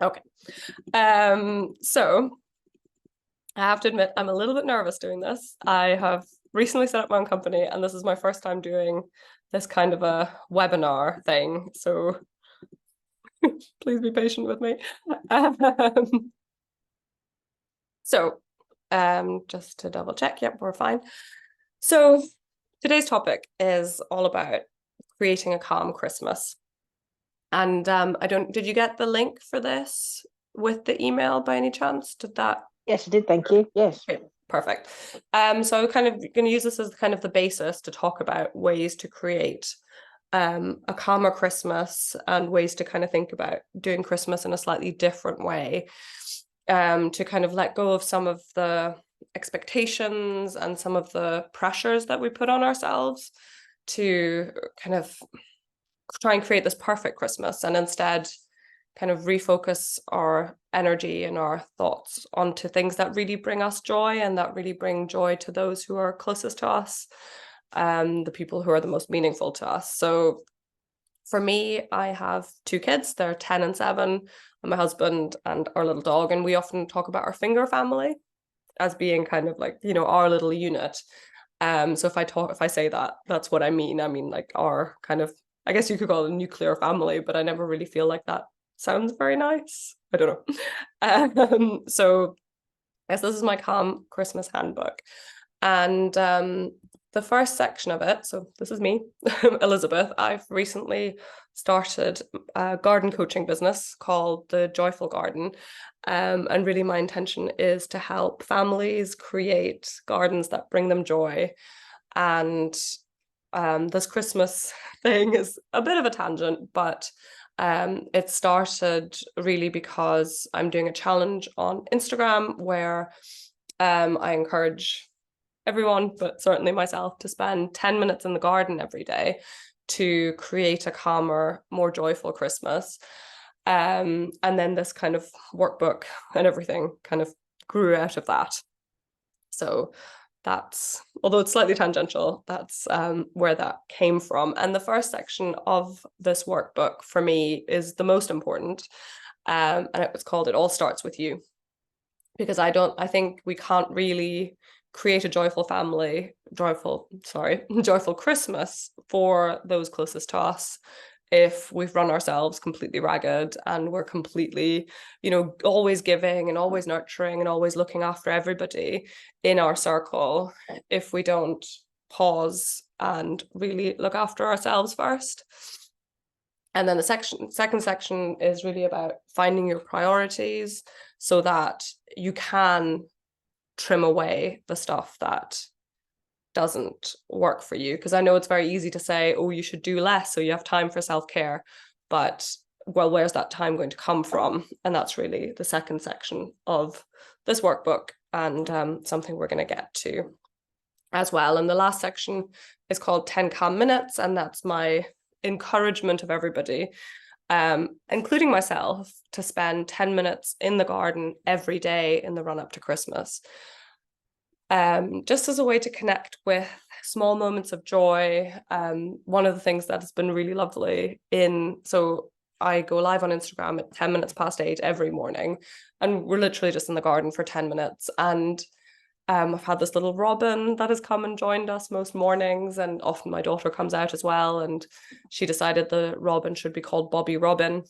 Okay. So I have to admit, I'm a little bit nervous doing this. I have recently set up my own company, and this is my first time doing this kind of a webinar thing. So please be patient with me. Um, so just to double check, yep, we're fine. So today's topic is all about creating a calm Christmas. And did you get the link for this with the email by any chance? Did that? Yes, I did. Thank you. Yes. Okay, perfect. So I'm kind of going to use this as kind of the basis to talk about ways to create a calmer Christmas and ways to kind of think about doing Christmas in a slightly different way, to kind of let go of some of the expectations and some of the pressures that we put on ourselves to kind of try and create this perfect Christmas and instead kind of refocus our energy and our thoughts onto things that really bring us joy and that really bring joy to those who are closest to us, the people who are the most meaningful to us. So for me, I have two kids. They're 10 and 7, and my husband and our little dog. And we often talk about our finger family as being kind of like, our little unit. So if I say that, that's what I mean. I mean, like our kind of, I guess you could call it a nuclear family, but I never really feel like that sounds very nice. I don't know. So yes, this is my Calm Christmas Handbook. And the first section of it, so this is me, Elisabeth. I've recently started a garden coaching business called The Joyful Garden. And really my intention is to help families create gardens that bring them joy. And this Christmas thing is a bit of a tangent, but it started really because I'm doing a challenge on Instagram where I encourage everyone, but certainly myself, to spend 10 minutes in the garden every day to create a calmer, more joyful Christmas. And then this kind of workbook and everything kind of grew out of that. So that's, although it's slightly tangential, that's where that came from. And the first section of this workbook for me is the most important. And it was called It All Starts With You. Because I think we can't really create a joyful joyful Christmas for those closest to us if we've run ourselves completely ragged and we're completely, always giving and always nurturing and always looking after everybody in our circle, if we don't pause and really look after ourselves first. And then the second section is really about finding your priorities so that you can trim away the stuff that doesn't work for you. Because I know it's very easy to say, oh, you should do less so you have time for self-care. But, well, where's that time going to come from? And that's really the second section of this workbook, and something we're going to get to as well. And the last section is called 10 Calm Minutes, and that's my encouragement of everybody, including myself, to spend 10 minutes in the garden every day in the run up to Christmas. Just as a way to connect with small moments of joy. One of the things that has been really lovely so I go live on Instagram at 10 minutes past 8 every morning, and we're literally just in the garden for 10 minutes. And I've had this little robin that has come and joined us most mornings, and often my daughter comes out as well, and she decided the robin should be called Bobby Robin,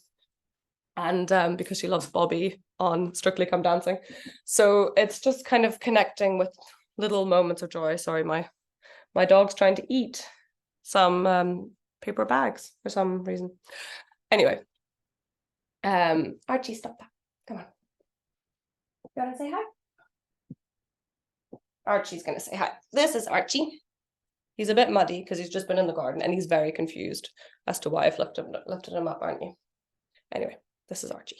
and because she loves Bobby on Strictly Come Dancing. So it's just kind of connecting with little moments of joy. Sorry, my dog's trying to eat some paper bags for some reason. Anyway, Archie, stop that. Come on. You want to say hi? Archie's going to say hi. This is Archie. He's a bit muddy because he's just been in the garden and he's very confused as to why I've lifted him up, aren't you? Anyway, this is Archie.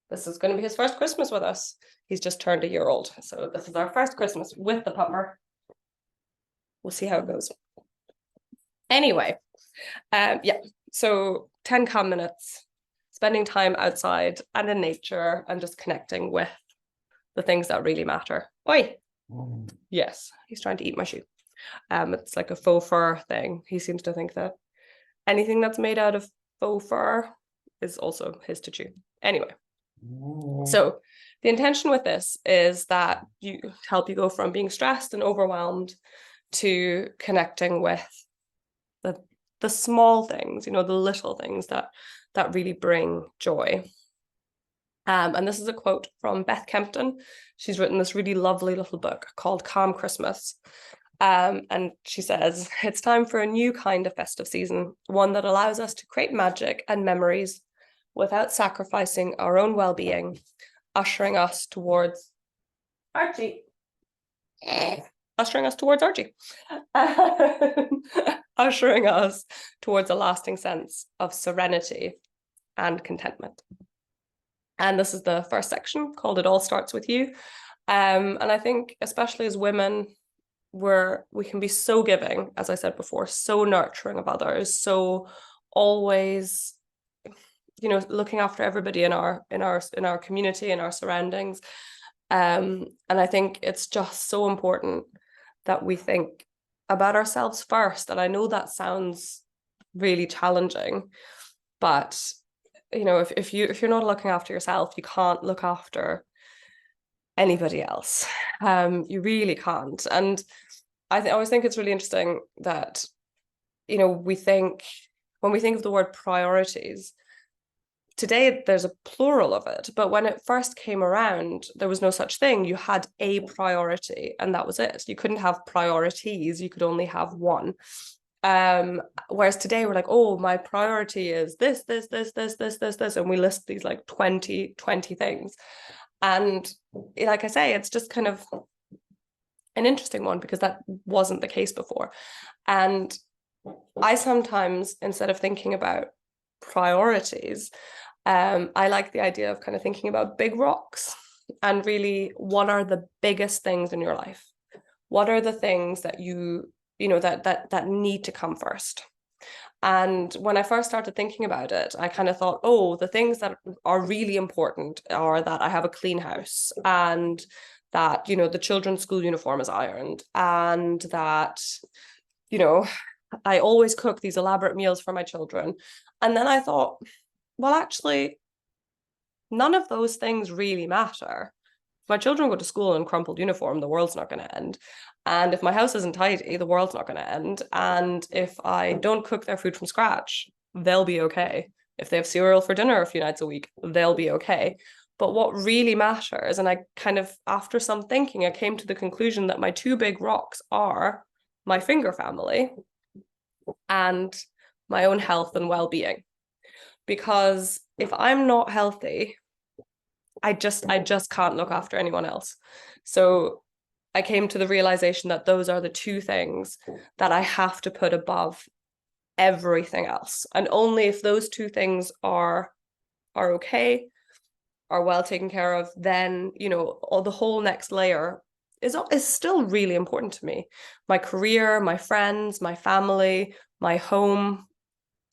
This is going to be his first Christmas with us. He's just turned a year old. So this is our first Christmas with the pupper. We'll see how it goes. Anyway, yeah, so 10 calm minutes, spending time outside and in nature and just connecting with the things that really matter. Oi! Yes, he's trying to eat my shoe. It's like a faux fur thing. He seems to think that anything that's made out of faux fur is also his to chew. Anyway, So the intention with this is that you help you go from being stressed and overwhelmed to connecting with the the small things, the little things that really bring joy. And this is a quote from Beth Kempton. She's written this really lovely little book called Calm Christmas. And she says, it's time for a new kind of festive season, one that allows us to create magic and memories without sacrificing our own well-being, ushering us towards Archie. Ushering us towards Archie. Ushering us towards a lasting sense of serenity and contentment. And this is the first section called It All Starts With You. And I think, especially as women, we can be so giving, as I said before, so nurturing of others, so always, looking after everybody in our community, in our surroundings. And I think it's just so important that we think about ourselves first. And I know that sounds really challenging, but if you're not looking after yourself, you can't look after anybody else. You really can't. And I always think it's really interesting that when we think of the word priorities, today there's a plural of it, but when it first came around, there was no such thing. You had a priority, and that was it. You couldn't have priorities, you could only have one. Whereas today we're like, oh, my priority is this, and we list these like 20 things. And like I say, it's just kind of an interesting one because that wasn't the case before. And I sometimes, instead of thinking about priorities, I like the idea of kind of thinking about big rocks and really what are the biggest things in your life? What are the things that that need to come first? And when I first started thinking about it, I kind of thought, oh, the things that are really important are that I have a clean house, and that, the children's school uniform is ironed, and that, I always cook these elaborate meals for my children. And then I thought, well, actually, none of those things really matter. If my children go to school in crumpled uniform, the world's not going to end. And if my house isn't tidy, the world's not going to end. And if I don't cook their food from scratch, they'll be okay. If they have cereal for dinner a few nights a week, they'll be okay. But what really matters, and I kind of, after some thinking, I came to the conclusion that my two big rocks are my finger family and my own health and well-being. Because if I'm not healthy, I just can't look after anyone else. So I came to the realization that those are the two things that I have to put above everything else. And only if those two things are okay, are well taken care of, then, all the whole next layer is still really important to me. My career, my friends, my family, my home,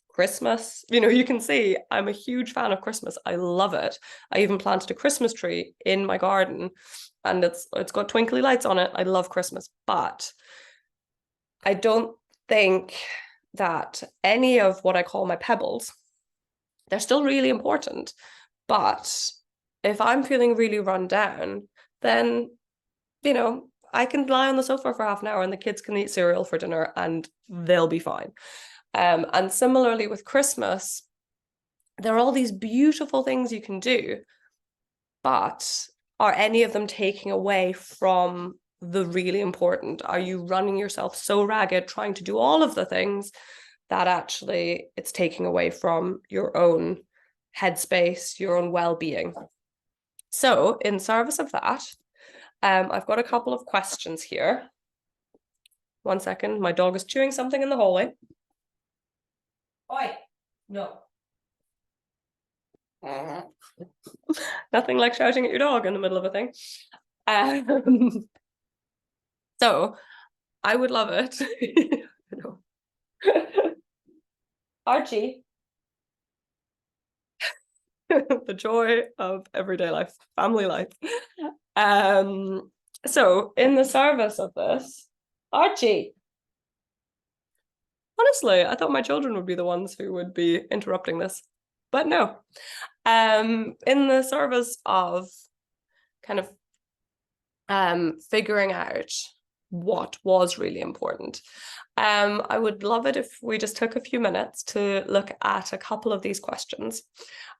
Christmas. You can see I'm a huge fan of Christmas. I love it. I even planted a Christmas tree in my garden, and it's got twinkly lights on it. I love Christmas, but I don't think that any of what I call my pebbles, they're still really important. But if I'm feeling really run down, then, I can lie on the sofa for half an hour and the kids can eat cereal for dinner and they'll be fine. And similarly with Christmas, there are all these beautiful things you can do, but are any of them taking away from the really important? Are you running yourself so ragged trying to do all of the things that actually it's taking away from your own headspace, your own well-being? So in service of that, I've got a couple of questions here. One second, my dog is chewing something in the hallway. Oi, no. Nothing like shouting at your dog in the middle of a thing. So I would love it. Archie. The joy of everyday life, family life. So in the service of this, Archie. Honestly, I thought my children would be the ones who would be interrupting this, but no. In the service of kind of figuring out what was really important. I would love it if we just took a few minutes to look at a couple of these questions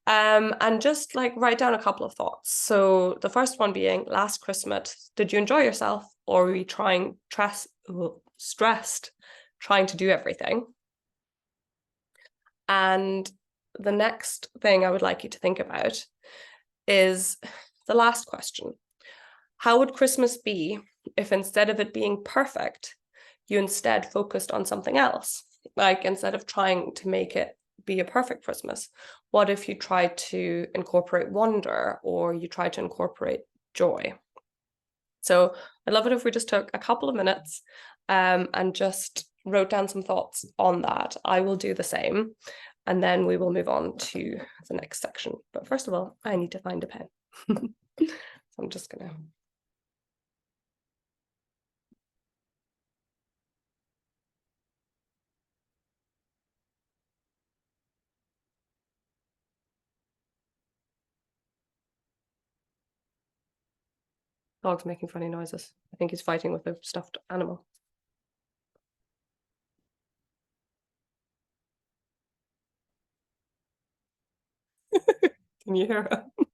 and just like write down a couple of thoughts. So the first one being, last Christmas, did you enjoy yourself, or were you stressed trying to do everything? And the next thing I would like you to think about is the last question. How would Christmas be if instead of it being perfect, you instead focused on something else? Like instead of trying to make it be a perfect Christmas, what if you tried to incorporate wonder, or you tried to incorporate joy? So I'd love it if we just took a couple of minutes and just wrote down some thoughts on that. I will do the same, and then we will move on to the next section. But first of all, I need to find a pen. So I'm just gonna... Dog's making funny noises. I think he's fighting with a stuffed animal. Can you hear him?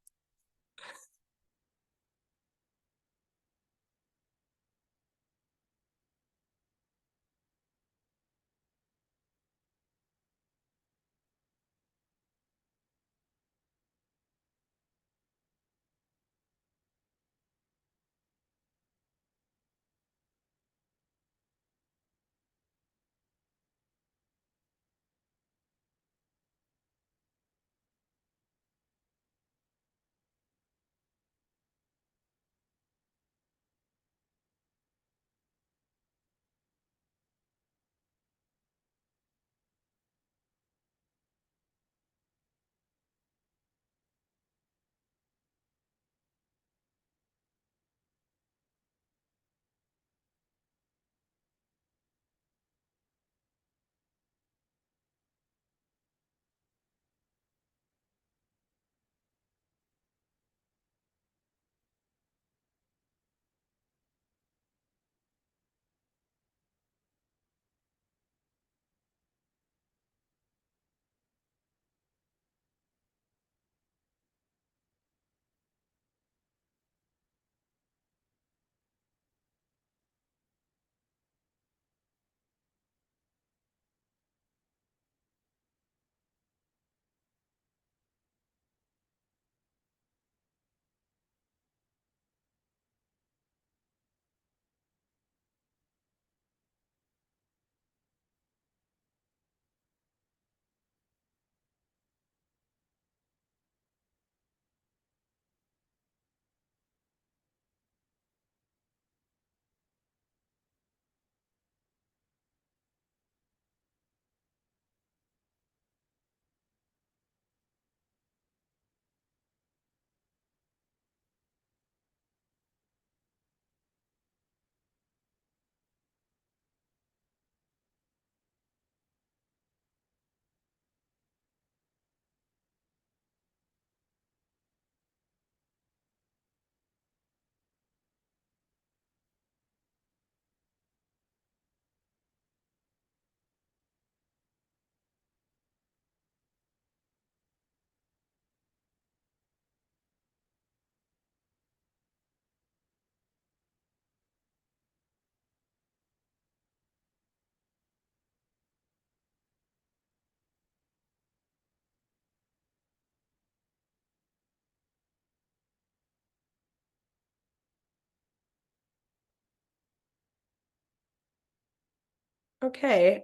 Okay.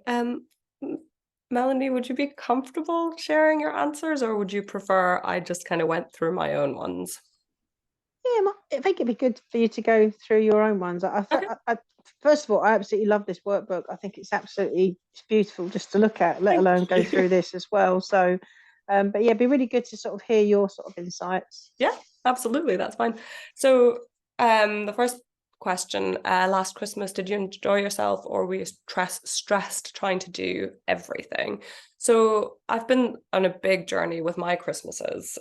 Melanie, would you be comfortable sharing your answers, or would you prefer I just kind of went through my own ones? Yeah, I think it'd be good for you to go through your own ones. Okay. First of all, I absolutely love this workbook. I think it's beautiful just to look at, let Thank alone go you. through this as well. So, but yeah, it'd be really good to sort of hear your sort of insights. Yeah, absolutely. That's fine. So, the first question. Last Christmas, did you enjoy yourself, or were you stressed trying to do everything? So I've been on a big journey with my Christmases.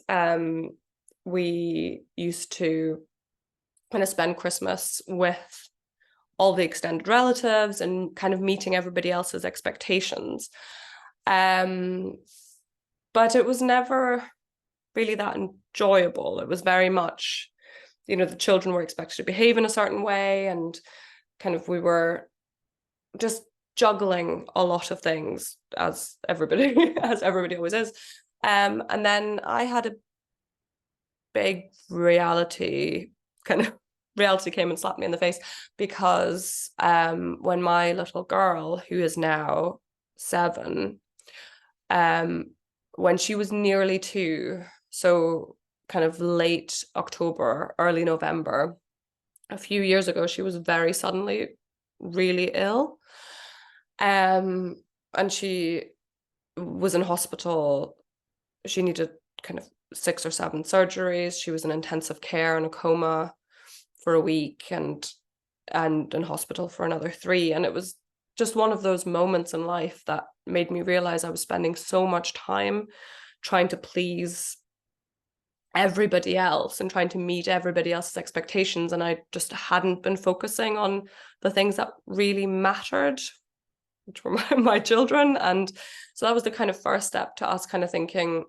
We used to kind of spend Christmas with all the extended relatives and kind of meeting everybody else's expectations. But it was never really that enjoyable. It was very much, the children were expected to behave in a certain way, and kind of we were just juggling a lot of things, as everybody always is. And then I had a big reality came and slapped me in the face, because when my little girl, who is now 7, when she was nearly 2, so kind of late October, early November, a few years ago, she was very suddenly really ill. And she was in hospital. She needed kind of 6 or 7 surgeries. She was in intensive care in a coma for a week, and in hospital for another 3. And it was just one of those moments in life that made me realize I was spending so much time trying to please everybody else and trying to meet everybody else's expectations, and I just hadn't been focusing on the things that really mattered, which were my children. And so that was the kind of first step to us kind of thinking,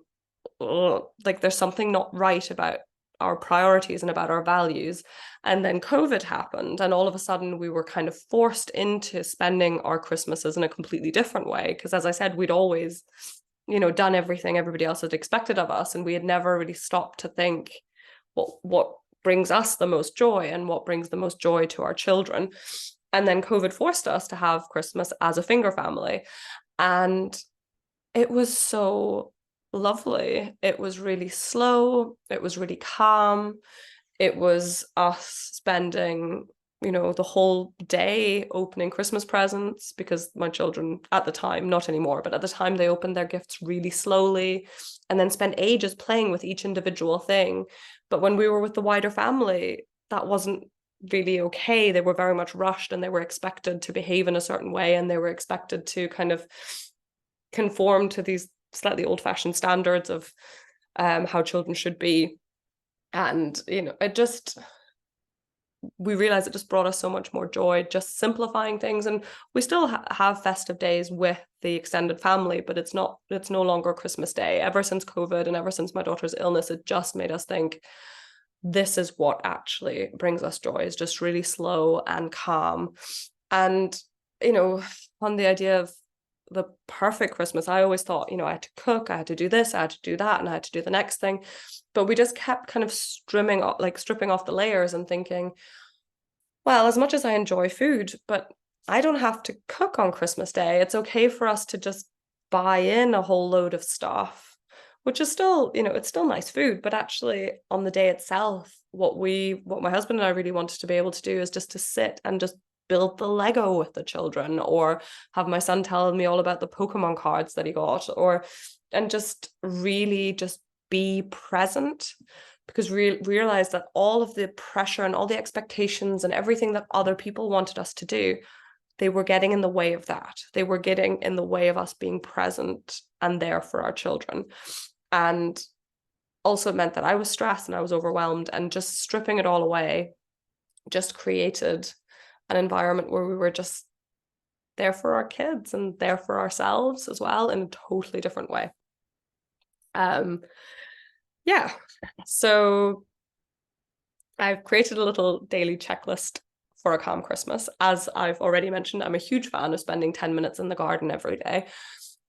oh, like there's something not right about our priorities and about our values. And then COVID happened, and all of a sudden we were kind of forced into spending our Christmases in a completely different way, because as I said, we'd always done everything everybody else had expected of us, and we had never really stopped to think what brings us the most joy and what brings the most joy to our children. And then COVID forced us to have Christmas as a finger family, and it was so lovely. It was really slow, it was really calm. It was us spending the whole day opening Christmas presents, because my children at the time, not anymore, but at the time, they opened their gifts really slowly and then spent ages playing with each individual thing. But when we were with the wider family, that wasn't really okay. They were very much rushed, and they were expected to behave in a certain way, and they were expected to kind of conform to these slightly old-fashioned standards of how children should be. And we realized it just brought us so much more joy, just simplifying things. And we still have festive days with the extended family, but it's no longer Christmas Day. Ever since COVID and ever since my daughter's illness, it just made us think, this is what actually brings us joy, is just really slow and calm. And on the idea of the perfect Christmas, I always thought, I had to cook, I had to do this, I had to do that, and I had to do the next thing. But we just kept kind of stripping off the layers and thinking, well, as much as I enjoy food, but I don't have to cook on Christmas Day. It's okay for us to just buy in a whole load of stuff, which is still, it's still nice food, but actually on the day itself, what my husband and I really wanted to be able to do is just to sit and just build the Lego with the children, or have my son tell me all about the Pokemon cards that he got, and just really just be present, because we realized that all of the pressure and all the expectations and everything that other people wanted us to do, they were getting in the way of that. They were getting in the way of us being present and there for our children. And also meant that I was stressed and I was overwhelmed, and just stripping it all away just created an environment where we were just there for our kids and there for ourselves as well, in a totally different way. Yeah, so I've created a little daily checklist for a calm Christmas. As I've already mentioned, I'm a huge fan of spending 10 minutes in the garden every day.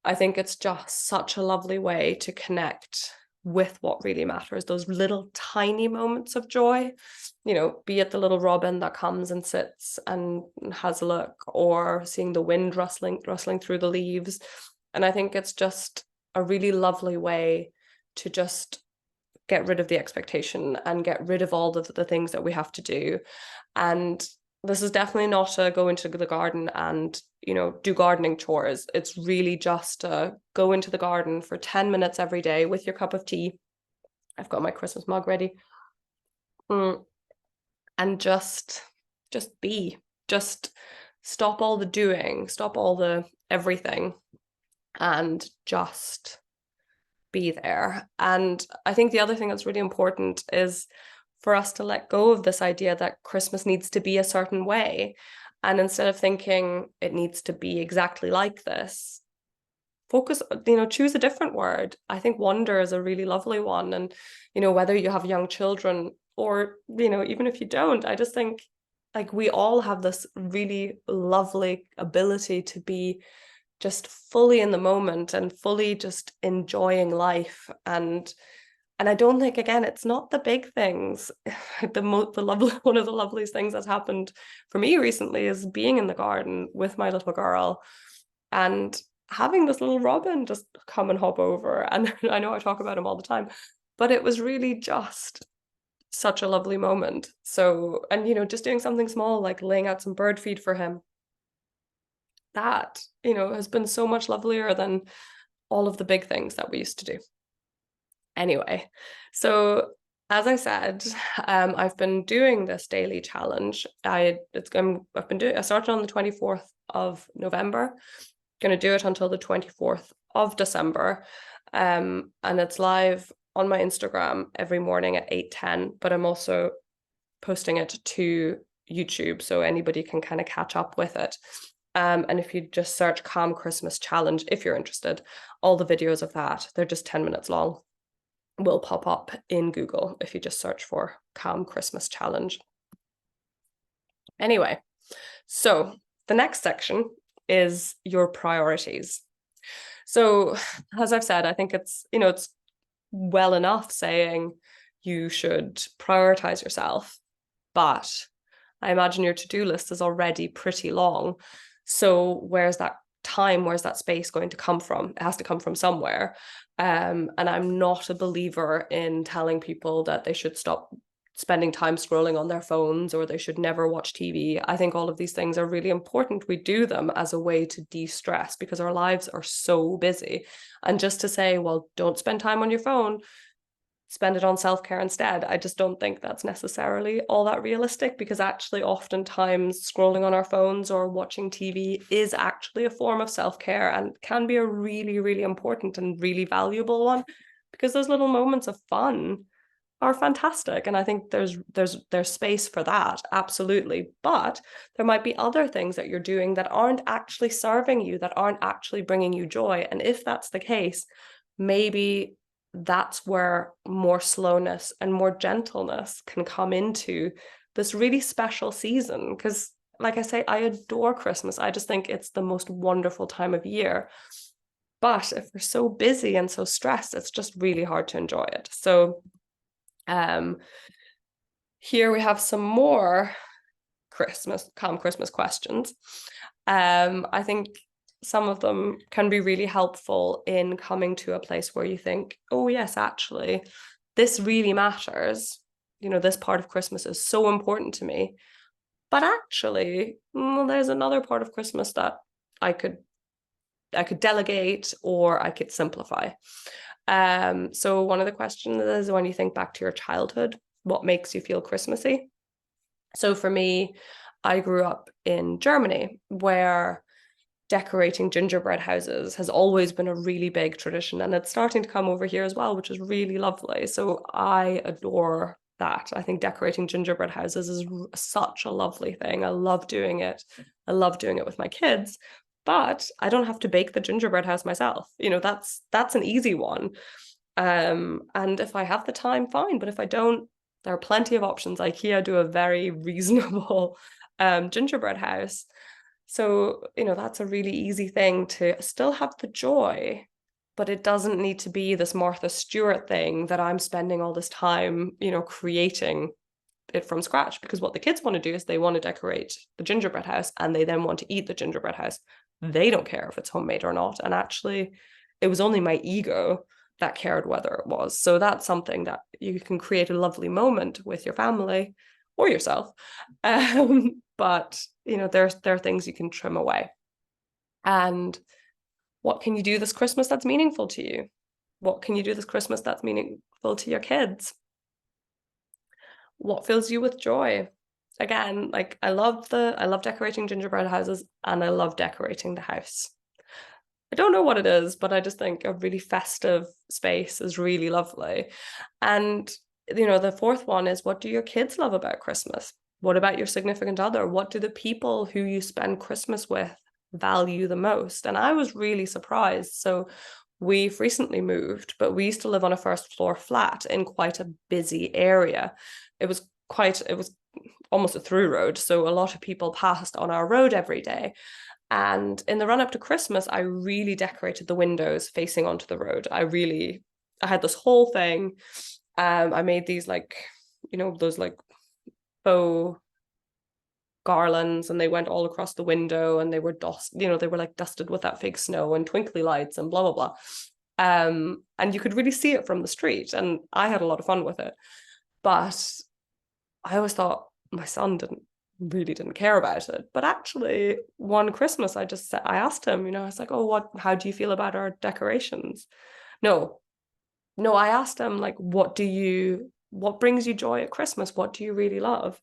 I think it's just such a lovely way to connect with what really matters, those little tiny moments of joy, be it the little robin that comes and sits and has a look, or seeing the wind rustling through the leaves. And I think it's just a really lovely way to just get rid of the expectation and get rid of all of the things that we have to do. And this is definitely not to go into the garden and, do gardening chores. It's really just to go into the garden for 10 minutes every day with your cup of tea. I've got my Christmas mug ready. And just just be, just stop all the doing, stop all the everything, and just be there. And I think the other thing that's really important is for us to let go of this idea that Christmas needs to be a certain way. And instead of thinking it needs to be exactly like this, focus, choose a different word. I think wonder is a really lovely one. And, whether you have young children or, even if you don't, I just think like we all have this really lovely ability to be just fully in the moment and fully just enjoying life. And I don't think, again, it's not the big things. The lovely one of the loveliest things that's happened for me recently is being in the garden with my little girl and having this little robin just come and hop over. And I know I talk about him all the time, but it was really just such a lovely moment. So, and just doing something small like laying out some bird feed for him, that, has been so much lovelier than all of the big things that we used to do. Anyway, so as I said, I've been doing this daily challenge. I started on the 24th of November, going to do it until the 24th of December. And it's live on my Instagram every morning at 8:10, but I'm also posting it to YouTube so anybody can kind of catch up with it. And if you just search Calm Christmas Challenge, if you're interested, all the videos of that, they're just 10 minutes long, will pop up in Google if you just search for Calm Christmas Challenge. Anyway, so the next section is your priorities. So as I've said, I think it's well enough saying you should prioritize yourself, but I imagine your to-do list is already pretty long. So where's that time, where's that space going to come from? It has to come from somewhere. And I'm not a believer in telling people that they should stop spending time scrolling on their phones or they should never watch TV. I think all of these things are really important. We do them as a way to de-stress because our lives are so busy. And just to say, well, don't spend time on your phone, spend it on self-care instead, I just don't think that's necessarily all that realistic, because actually oftentimes scrolling on our phones or watching TV is actually a form of self-care and can be a really, really important and really valuable one, because those little moments of fun are fantastic. And I think there's space for that, absolutely. But there might be other things that you're doing that aren't actually serving you, that aren't actually bringing you joy. And if that's the case, maybe that's where more slowness and more gentleness can come into this really special season. Because like I say, I adore Christmas. I just think it's the most wonderful time of year. But if we're so busy and so stressed, it's just really hard to enjoy it. So here we have some more calm Christmas questions. I think some of them can be really helpful in coming to a place where you think, oh yes, actually, this really matters. This part of Christmas is so important to me. But actually, there's another part of Christmas that I could delegate or I could simplify. So one of the questions is, when you think back to your childhood, what makes you feel Christmassy? So for me, I grew up in Germany, where decorating gingerbread houses has always been a really big tradition, and it's starting to come over here as well, which is really lovely. So I adore that. I think decorating gingerbread houses is such a lovely thing. I love doing it. I love doing it with my kids, but I don't have to bake the gingerbread house myself. That's an easy one. And if I have the time, fine. But if I don't, there are plenty of options. IKEA do a very reasonable gingerbread house. So, that's a really easy thing to still have the joy, but it doesn't need to be this Martha Stewart thing that I'm spending all this time, creating it from scratch. Because what the kids want to do is they want to decorate the gingerbread house and they then want to eat the gingerbread house. They don't care if it's homemade or not. And actually, it was only my ego that cared whether it was. So that's something that you can create a lovely moment with your family or yourself. But there are things you can trim away. And what can you do this Christmas that's meaningful to you? What can you do this Christmas that's meaningful to your kids? What fills you with joy? again, like I love decorating gingerbread houses, and I love decorating the house. I don't know what it is, but I just think a really festive space is really lovely. And, the fourth one is, what do your kids love about Christmas? What about your significant other? What do the people who you spend Christmas with value the most? And I was really surprised. So we've recently moved, but we used to live on a first floor flat in quite a busy area. It was almost a through road. So a lot of people passed on our road every day. And in the run up to Christmas, I really decorated the windows facing onto the road. I had this whole thing. I made these those like faux garlands, and they went all across the window, and they were they were like dusted with that fake snow and twinkly lights and blah, blah, blah. And you could really see it from the street. And I had a lot of fun with it. But I always thought my son didn't care about it. But actually, one Christmas, I asked him, I was like, oh, how do you feel about our decorations? No, no, I asked him, like, what brings you joy at Christmas? What do you really love?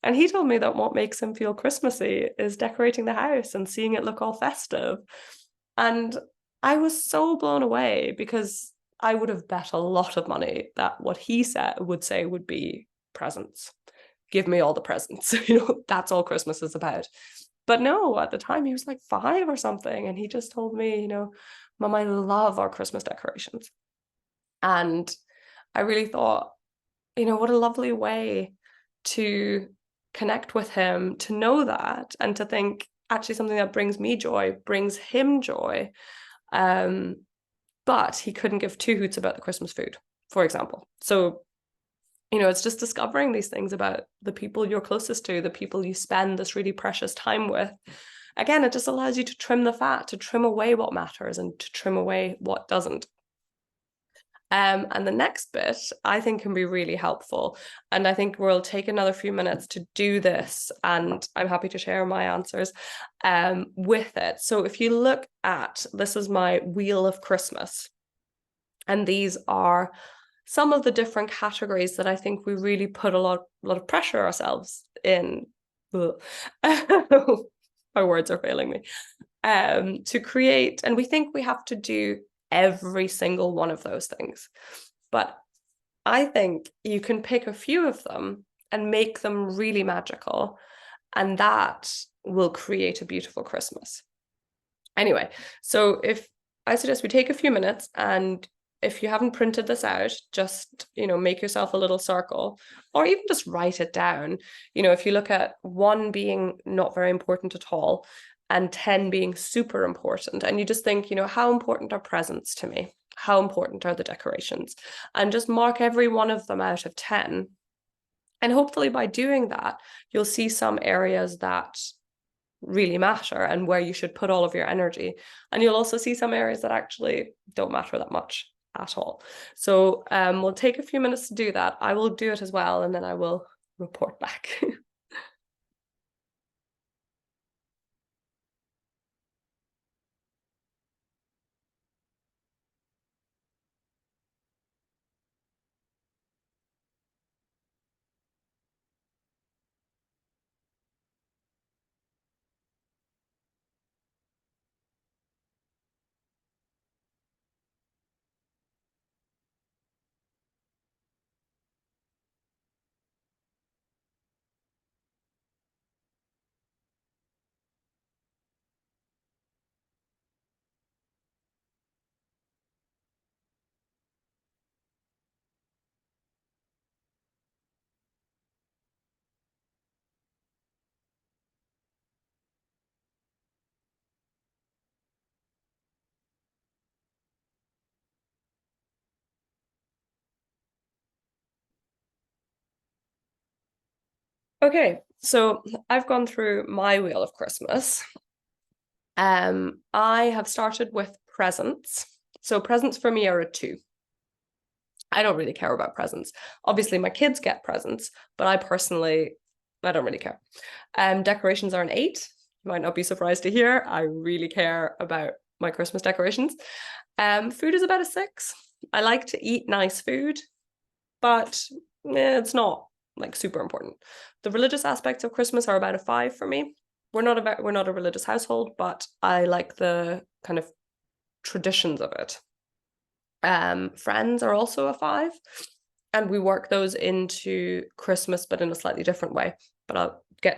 And he told me that what makes him feel Christmassy is decorating the house and seeing it look all festive. And I was so blown away, because I would have bet a lot of money that what he would say would be presents. Give me all the presents. That's all Christmas is about. But no, at the time he was like 5 or something. And he just told me, Mom, I love our Christmas decorations. And I really thought, what a lovely way to connect with him, to know that, and to think actually something that brings me joy brings him joy. But he couldn't give two hoots about the Christmas food, for example. So, it's just discovering these things about the people you're closest to, the people you spend this really precious time with. Again, it just allows you to trim the fat, to trim away what matters and to trim away what doesn't. And the next bit I think can be really helpful. And I think we'll take another few minutes to do this. And I'm happy to share my answers with it. So if you look at, this is my wheel of Christmas. And these are some of the different categories that I think we really put a lot of pressure ourselves in. My words are failing me. To create, and we think we have to do every single one of those things. But I think you can pick a few of them and make them really magical, and that will create a beautiful Christmas. Anyway, so if I suggest we take a few minutes, and if you haven't printed this out, just, make yourself a little circle, or even just write it down. If you look at 1 being not very important at all, and 10 being super important, and you just think, how important are presents to me? How important are the decorations? And just mark every one of them out of 10. And hopefully by doing that, you'll see some areas that really matter and where you should put all of your energy. And you'll also see some areas that actually don't matter that much at all. So we'll take a few minutes to do that. I will do it as well, and then I will report back. Okay, so I've gone through my wheel of Christmas. I have started with presents. So presents for me are a 2. I don't really care about presents. Obviously, my kids get presents, but I don't really care. Decorations are an 8. You might not be surprised to hear. I really care about my Christmas decorations. Food is about a 6. I like to eat nice food, but it's not like super important. The religious aspects of Christmas are about a 5 for me. We're not a religious household, but I like the kind of traditions of it. Friends are also a 5, and we work those into Christmas, but in a slightly different way. But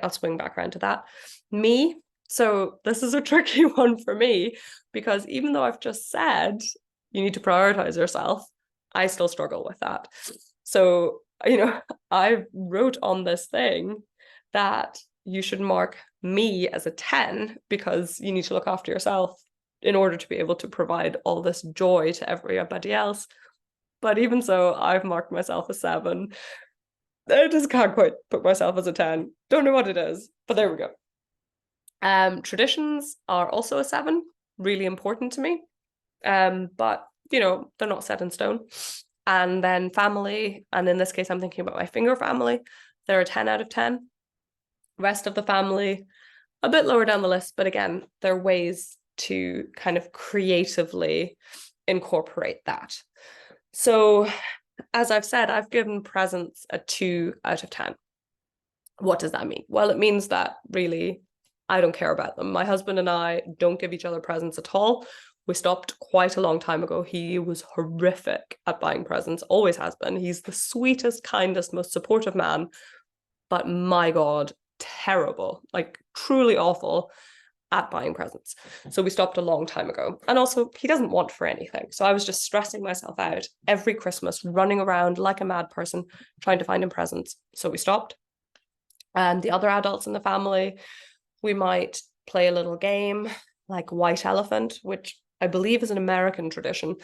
I'll swing back around to that. Me, so this is a tricky one for me, because even though I've just said you need to prioritize yourself, I still struggle with that. So, I wrote on this thing that you should mark me as a 10 because you need to look after yourself in order to be able to provide all this joy to everybody else. But even so, I've marked myself a 7. I just can't quite put myself as a 10. Don't know what it is, but there we go. Traditions are also a 7, really important to me. But they're not set in stone. And then family, and in this case, I'm thinking about my finger family. They're a 10 out of 10. Rest of the family, a bit lower down the list, but again, there are ways to kind of creatively incorporate that. So, as I've said, I've given presents a 2 out of 10. What does that mean? Well, it means that really I don't care about them. My husband and I don't give each other presents at all. We stopped quite a long time ago. He was horrific at buying presents, always has been. He's the sweetest, kindest, most supportive man, but my God, terrible, like truly awful at buying presents. So we stopped a long time ago. And also, he doesn't want for anything. So I was just stressing myself out every Christmas, running around like a mad person, trying to find him presents. So we stopped. And the other adults in the family, we might play a little game like White Elephant, which I believe is an American tradition,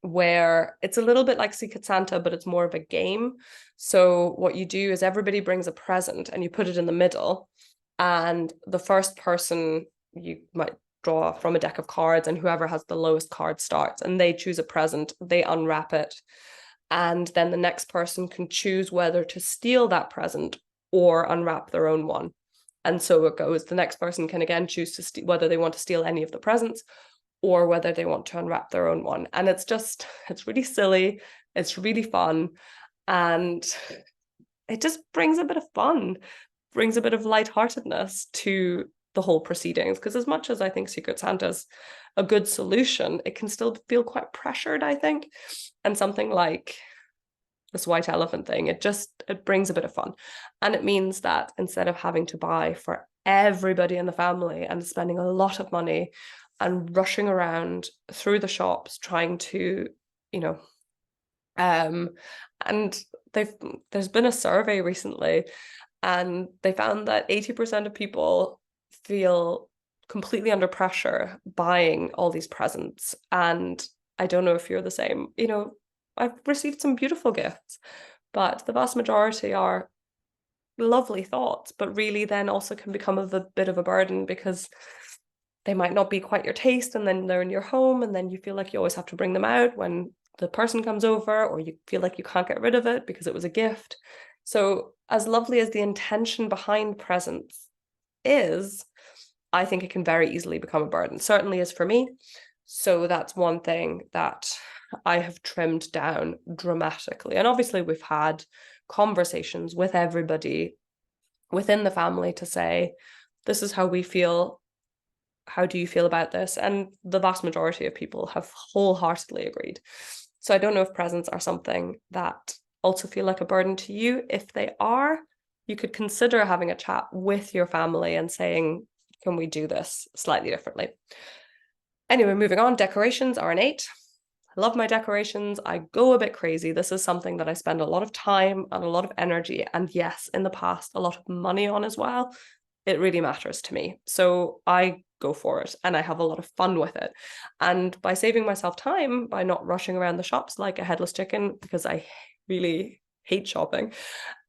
where it's a little bit like Secret Santa, but it's more of a game. So what you do is everybody brings a present and you put it in the middle. And the first person, you might draw from a deck of cards, and whoever has the lowest card starts, and they choose a present, they unwrap it. And then the next person can choose whether to steal that present or unwrap their own one. And so it goes. The next person can again choose to whether they want to steal any of the presents or whether they want to unwrap their own one. And it's really silly. It's really fun. And it just brings a bit of fun, brings a bit of lightheartedness to the whole proceedings. Because as much as I think Secret Santa's a good solution, it can still feel quite pressured, I think. And something like this White Elephant thing, it brings a bit of fun. And it means that instead of having to buy for everybody in the family and spending a lot of money and rushing around through the shops trying to, and there's been a survey recently, and they found that 80% of people feel completely under pressure buying all these presents. And I don't know if you're the same. I've received some beautiful gifts, but the vast majority are lovely thoughts, but really then also can become a bit of a burden because they might not be quite your taste, and then they're in your home, and then you feel like you always have to bring them out when the person comes over, or you feel like you can't get rid of it because it was a gift. So as lovely as the intention behind presents is, I think it can very easily become a burden. Certainly is for me. So that's one thing that I have trimmed down dramatically. And obviously we've had conversations with everybody within the family to say, this is how we feel. How do you feel about this? And the vast majority of people have wholeheartedly agreed. So I don't know if presents are something that also feel like a burden to you. If they are, you could consider having a chat with your family and saying, can we do this slightly differently? Anyway, moving on, decorations are an 8. I love my decorations. I go a bit crazy. This is something that I spend a lot of time and a lot of energy, and yes, in the past, a lot of money on as well. It really matters to me. So I go for it and I have a lot of fun with it. And by saving myself time, by not rushing around the shops like a headless chicken, because I really hate shopping,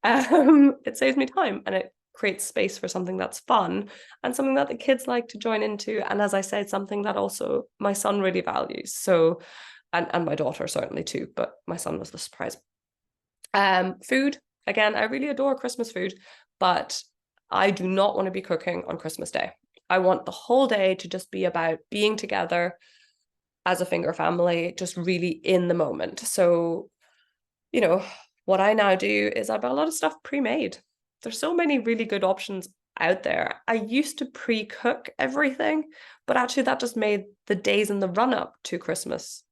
it saves me time and it creates space for something that's fun and something that the kids like to join into. And as I said, something that also my son really values. So, and my daughter certainly too, but my son was the surprise. Food, again, I really adore Christmas food, but I do not want to be cooking on Christmas Day. I want the whole day to just be about being together as a finger family, just really in the moment. So, what I now do is I buy a lot of stuff pre-made. There's so many really good options out there. I used to pre-cook everything, but actually that just made the days in the run-up to Christmas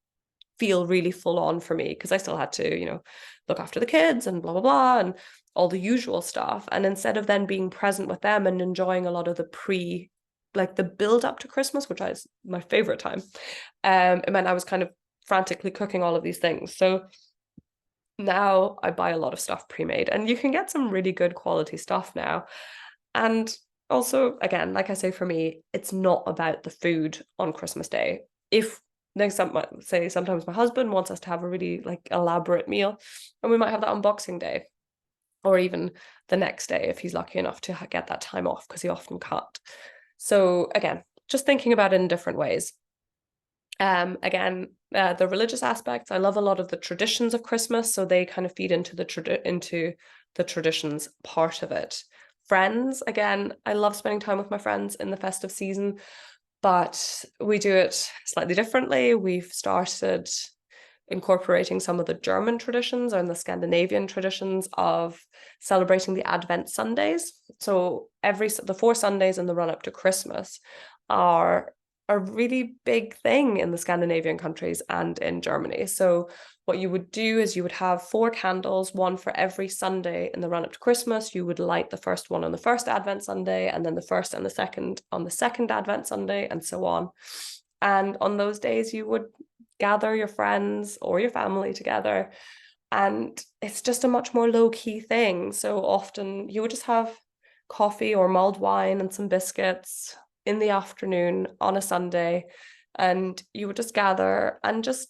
feel really full on for me, because I still had to, look after the kids and blah, blah, blah, and all the usual stuff. And instead of then being present with them and enjoying a lot of like the build up to Christmas, which is my favorite time, it meant I was kind of frantically cooking all of these things. So now I buy a lot of stuff pre-made, and you can get some really good quality stuff now. And also, again, like I say, for me, it's not about the food on Christmas Day. If say sometimes my husband wants us to have a really like elaborate meal, and we might have that on Boxing Day, or even the next day if he's lucky enough to get that time off, because he often can't. So again, just thinking about it in different ways. Again, the religious aspects, I love a lot of the traditions of Christmas, so they kind of feed into the traditions part of it. Friends, again, I love spending time with my friends in the festive season, but we do it slightly differently. We've started incorporating some of the German traditions and the Scandinavian traditions of celebrating the Advent Sundays. So the 4 Sundays in the run up to Christmas are a really big thing in the Scandinavian countries and in Germany. So what you would do is you would have 4 candles, one for every Sunday in the run up to Christmas. You would light the first one on the first Advent Sunday, and then the first and the second on the second Advent Sunday, and so on. And on those days, you would gather your friends or your family together, and it's just a much more low-key thing. So often you would just have coffee or mulled wine and some biscuits in the afternoon on a Sunday, and you would just gather and just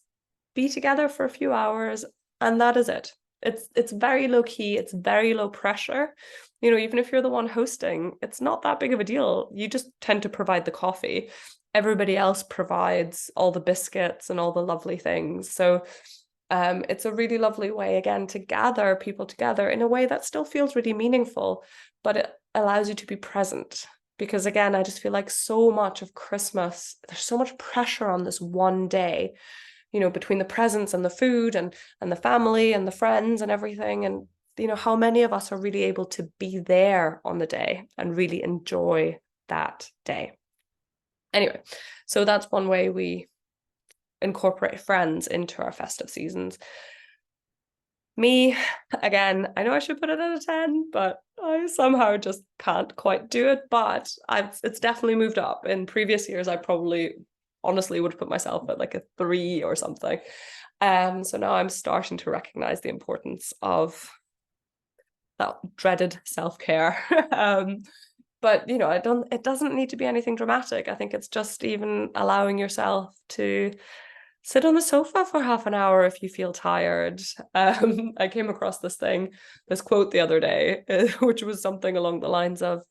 be together for a few hours, and that is it. It's very low key, it's very low pressure. Even if you're the one hosting, it's not that big of a deal. You just tend to provide the coffee. Everybody else provides all the biscuits and all the lovely things. So it's a really lovely way, again, to gather people together in a way that still feels really meaningful, but it allows you to be present. Because again, I just feel like so much of Christmas, there's so much pressure on this one day, between the presents and the food and the family and the friends and everything. And, how many of us are really able to be there on the day and really enjoy that day. Anyway, so that's one way we incorporate friends into our festive seasons. Me, again, I know I should put it at a 10, but I somehow just can't quite do it. But it's definitely moved up. In previous years, I probably honestly would have put myself at like a 3 or something. So now I'm starting to recognize the importance of that dreaded self-care. But it doesn't need to be anything dramatic. I think it's just even allowing yourself to sit on the sofa for half an hour if you feel tired. I came across this quote the other day, which was something along the lines of,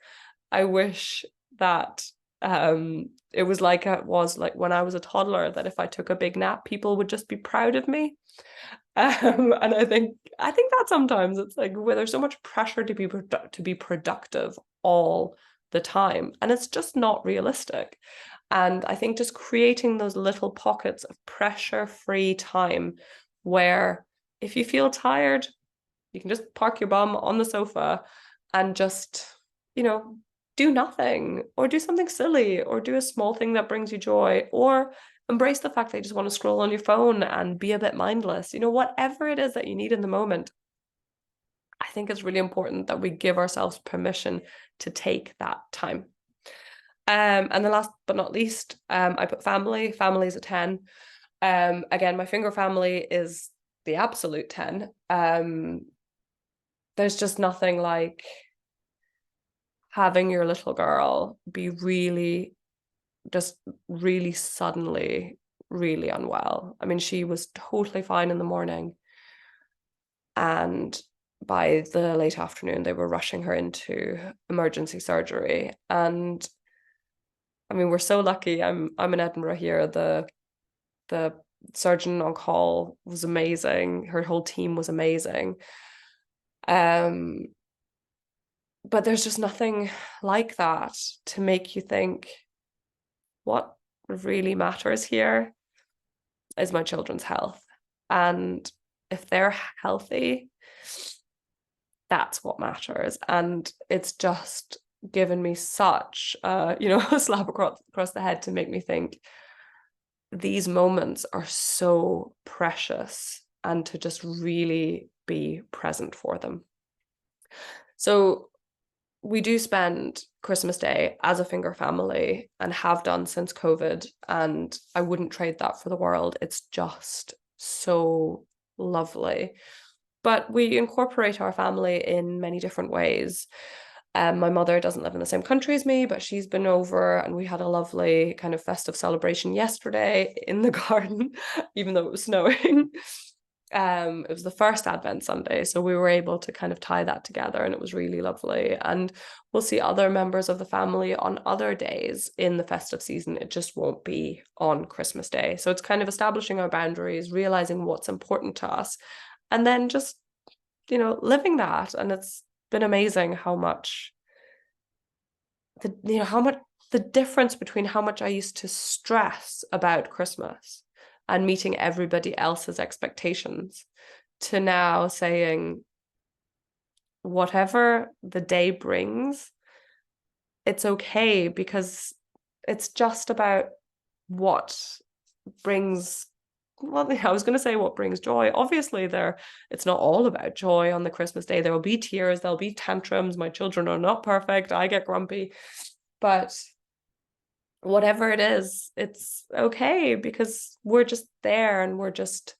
I wish that it was like when I was a toddler, that if I took a big nap, people would just be proud of me. And I think that sometimes it's like where there's so much pressure to be productive all the time, and it's just not realistic. And I think just creating those little pockets of pressure-free time where if you feel tired, you can just park your bum on the sofa and just, do nothing, or do something silly, or do a small thing that brings you joy, or embrace the fact that you just want to scroll on your phone and be a bit mindless. Whatever it is that you need in the moment, I think it's really important that we give ourselves permission to take that time. And then last but not least, I put family. Family is a 10. Again, my finger family is the absolute 10. There's just nothing like having your little girl be really suddenly really unwell. I mean, she was totally fine in the morning, and by the late afternoon they were rushing her into emergency surgery. And I mean, we're so lucky. I'm in Edinburgh here. The surgeon on call was amazing. Her whole team was amazing. But there's just nothing like that to make you think, what really matters here is my children's health. And if they're healthy, That's what matters. And it's just given me such, a slap across the head to make me think these moments are so precious and to just really be present for them. So we do spend Christmas Day as a finger family and have done since COVID. And I wouldn't trade that for the world. It's just so lovely. But we incorporate our family in many different ways. My mother doesn't live in the same country as me, but she's been over and we had a lovely kind of festive celebration yesterday in the garden, even though it was snowing. It was the first Advent Sunday, so we were able to kind of tie that together and it was really lovely. And we'll see other members of the family on other days in the festive season. It just won't be on Christmas Day. So it's kind of establishing our boundaries, realizing what's important to us, and then just, living that. And it's been amazing how much the difference between how much I used to stress about Christmas and meeting everybody else's expectations to now saying, whatever the day brings, it's okay, because it's just about what brings, well, I was going to say what brings joy. Obviously, it's not all about joy on the Christmas day. There will be tears, there'll be tantrums. My children are not perfect. I get grumpy. But whatever it is, it's okay, because we're just there and we're just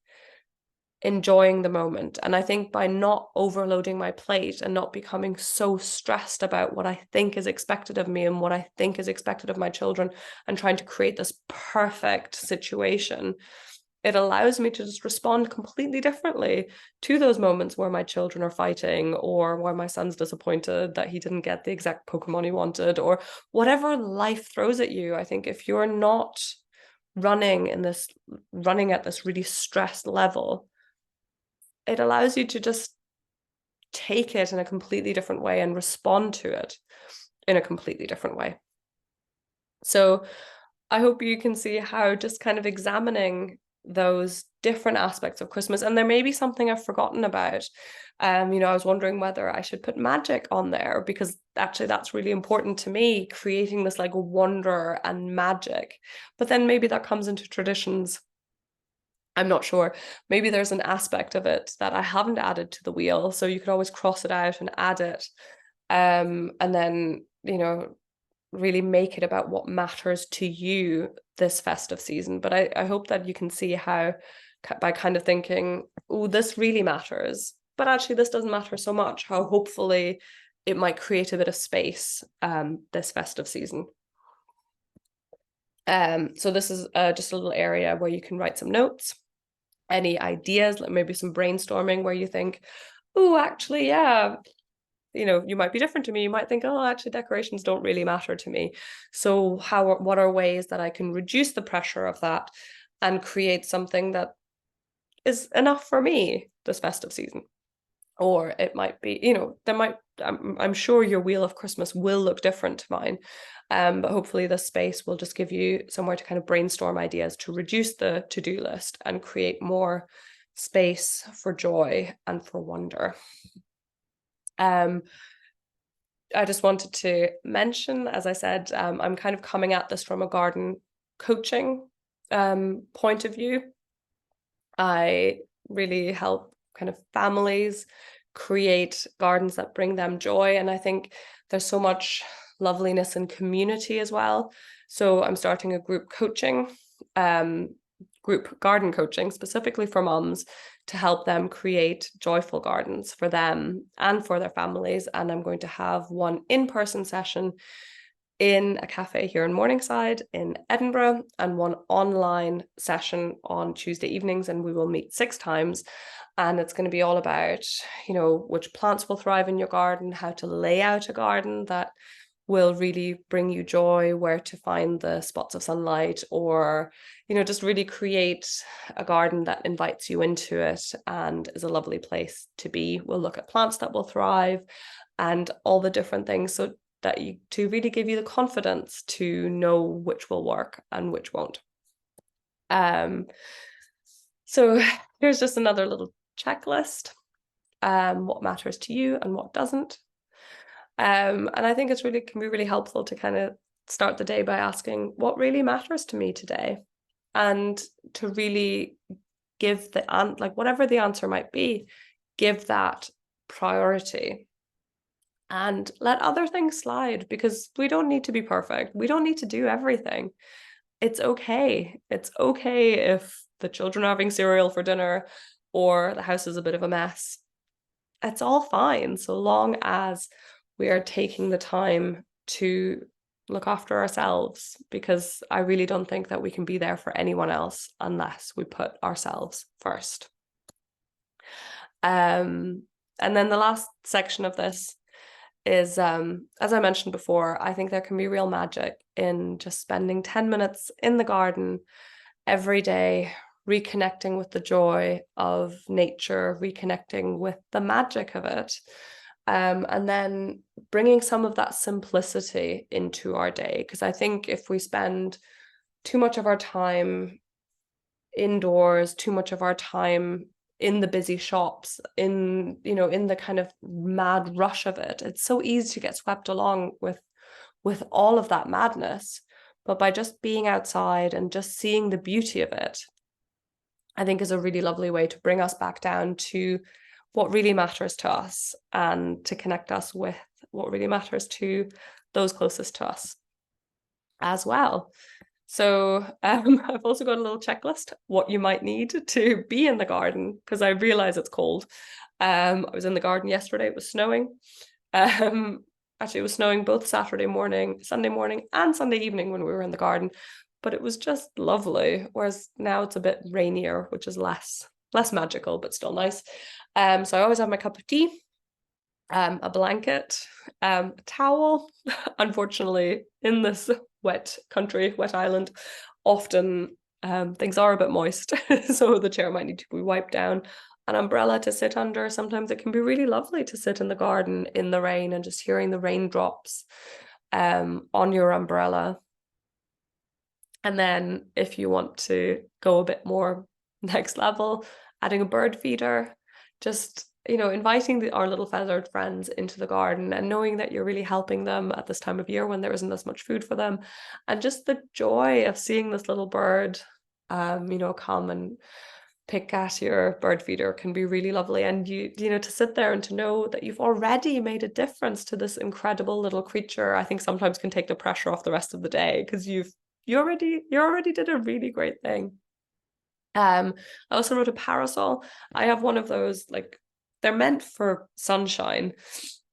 enjoying the moment. And I think by not overloading my plate and not becoming so stressed about what I think is expected of me and what I think is expected of my children and trying to create this perfect situation, it allows me to just respond completely differently to those moments where my children are fighting, or where my son's disappointed that he didn't get the exact Pokemon he wanted, or whatever life throws at you. I think if you're not running at this really stressed level, it allows you to just take it in a completely different way and respond to it in a completely different way. So I hope you can see how just kind of examining those different aspects of Christmas, and there may be something I've forgotten about. I was wondering whether I should put magic on there, because actually that's really important to me, creating this like wonder and magic. But then maybe that comes into traditions. I'm not sure. Maybe there's an aspect of it that I haven't added to the wheel, so you could always cross it out and add it. And then, really make it about what matters to you this festive season. But I hope that you can see how, by kind of thinking, oh, this really matters, but actually this doesn't matter so much, how hopefully it might create a bit of space this festive season. So this is just a little area where you can write some notes, any ideas, like maybe some brainstorming where you think, oh, actually, yeah, you might be different to me. You might think, oh, actually, decorations don't really matter to me. So what are ways that I can reduce the pressure of that and create something that is enough for me this festive season? Or it might be, I'm sure your wheel of Christmas will look different to mine. But hopefully this space will just give you somewhere to kind of brainstorm ideas to reduce the to-do list and create more space for joy and for wonder. I just wanted to mention, as I said, I'm kind of coming at this from a garden coaching point of view. I really help kind of families create gardens that bring them joy. And I think there's so much loveliness in community as well. So I'm starting a group garden coaching specifically for moms, to help them create joyful gardens for them and for their families. And I'm going to have one in-person session in a cafe here in Morningside in Edinburgh, and one online session on Tuesday evenings, and we will meet 6 times. And it's going to be all about, which plants will thrive in your garden, how to lay out a garden that will really bring you joy, where to find the spots of sunlight, or, just really create a garden that invites you into it and is a lovely place to be. We'll look at plants that will thrive and all the different things, so that to really give you the confidence to know which will work and which won't. So here's just another little checklist. what matters to you and what doesn't. And I think can be really helpful to kind of start the day by asking what really matters to me today, and to really give like whatever the answer might be, give that priority and let other things slide, because we don't need to be perfect. We don't need to do everything. It's okay. It's okay if the children are having cereal for dinner or the house is a bit of a mess. It's all fine, so long as we are taking the time to look after ourselves, because I really don't think that we can be there for anyone else unless we put ourselves first. And then the last section of this is, as I mentioned before, I think there can be real magic in just spending 10 minutes in the garden every day, reconnecting with the joy of nature, reconnecting with the magic of it, and then bringing some of that simplicity into our day. Because I think if we spend too much of our time indoors, too much of our time in the busy shops, in the kind of mad rush of it, it's so easy to get swept along with all of that madness. But by just being outside and just seeing the beauty of it, I think is a really lovely way to bring us back down to what really matters to us, and to connect us with what really matters to those closest to us as well. So I've also got a little checklist, what you might need to be in the garden, because I realize it's cold. I was in the garden yesterday, it was snowing. Actually, it was snowing both Saturday morning, Sunday morning, and Sunday evening when we were in the garden, but it was just lovely. Whereas now it's a bit rainier, which is less magical, but still nice. So I always have my cup of tea, a blanket, a towel. Unfortunately, in this wet country, wet island, often things are a bit moist, so the chair might need to be wiped down. An umbrella to sit under. Sometimes it can be really lovely to sit in the garden in the rain and just hearing the raindrops on your umbrella. And then if you want to go a bit more next level, adding a bird feeder, just inviting our little feathered friends into the garden, and knowing that you're really helping them at this time of year when there isn't as much food for them, and just the joy of seeing this little bird come and pick at your bird feeder can be really lovely. And to sit there and to know that you've already made a difference to this incredible little creature, I think sometimes can take the pressure off the rest of the day, because you already did a really great thing. I also wrote a parasol. I have one of those, like, they're meant for sunshine,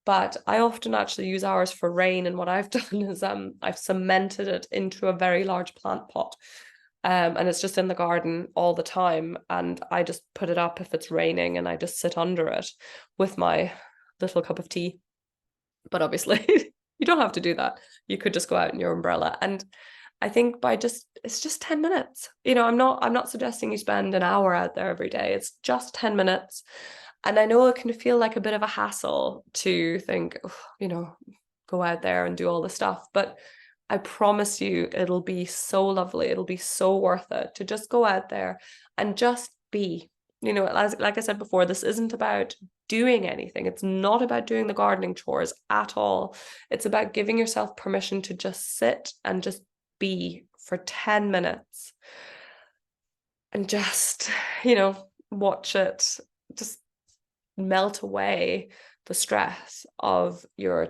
but I often actually use ours for rain. And what I've done is I've cemented it into a very large plant pot. And it's just in the garden all the time. And I just put it up if it's raining, and I just sit under it with my little cup of tea. But obviously, you don't have to do that. You could just go out in your umbrella. And I think it's just 10 minutes. I'm not suggesting you spend an hour out there every day. It's just 10 minutes. And I know it can feel like a bit of a hassle to think, go out there and do all the stuff. But I promise you, it'll be so lovely. It'll be so worth it to just go out there and just be. Like I said before, this isn't about doing anything. It's not about doing the gardening chores at all. It's about giving yourself permission to just sit and just be for 10 minutes and just, watch it just melt away the stress of your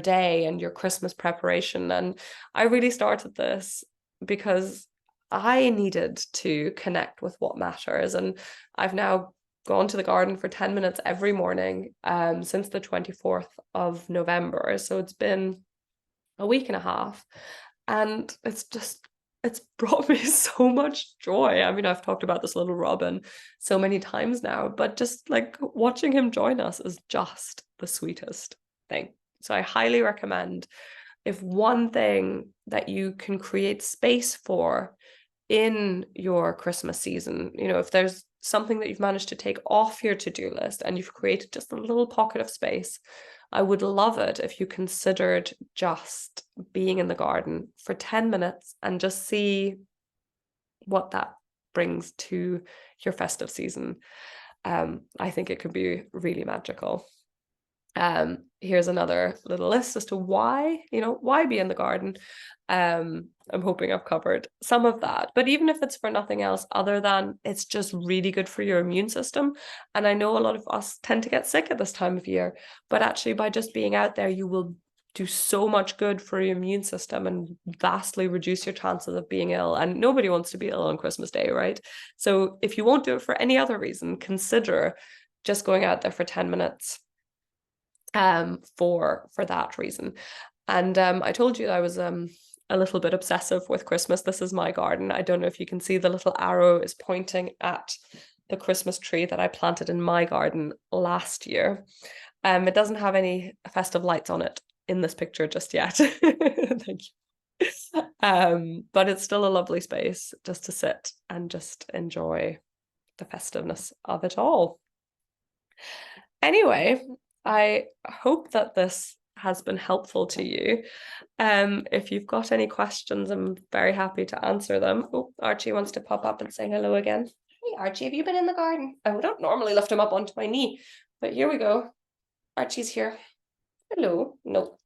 day and your Christmas preparation. And I really started this because I needed to connect with what matters. And I've now gone to the garden for 10 minutes every morning since the 24th of November. So it's been a week and a half. And it's brought me so much joy. I mean, I've talked about this little robin so many times now, but just like watching him join us is just the sweetest thing. So I highly recommend, if one thing that you can create space for in your Christmas season, if there's something that you've managed to take off your to-do list and you've created just a little pocket of space, I would love it if you considered just being in the garden for 10 minutes and just see what that brings to your festive season. I think it could be really magical. Here's another little list as to why be in the garden. I'm hoping I've covered some of that, but even if it's for nothing else other than it's just really good for your immune system. And I know a lot of us tend to get sick at this time of year, but actually by just being out there, you will do so much good for your immune system and vastly reduce your chances of being ill. And nobody wants to be ill on Christmas Day, right? So if you won't do it for any other reason, consider just going out there for 10 minutes for that reason. And I told you I was a little bit obsessive with Christmas. This is my garden. I don't know if you can see the little arrow is pointing at the Christmas tree that I planted in my garden last year. It doesn't have any festive lights on it in this picture just yet. Thank you. But it's still a lovely space just to sit and just enjoy the festiveness of it all. Anyway, I hope that this has been helpful to you. If you've got any questions, I'm very happy to answer them. Oh, Archie wants to pop up and say hello again. Hey, Archie, have you been in the garden? I don't normally lift him up onto my knee, but here we go. Archie's here. Hello. No.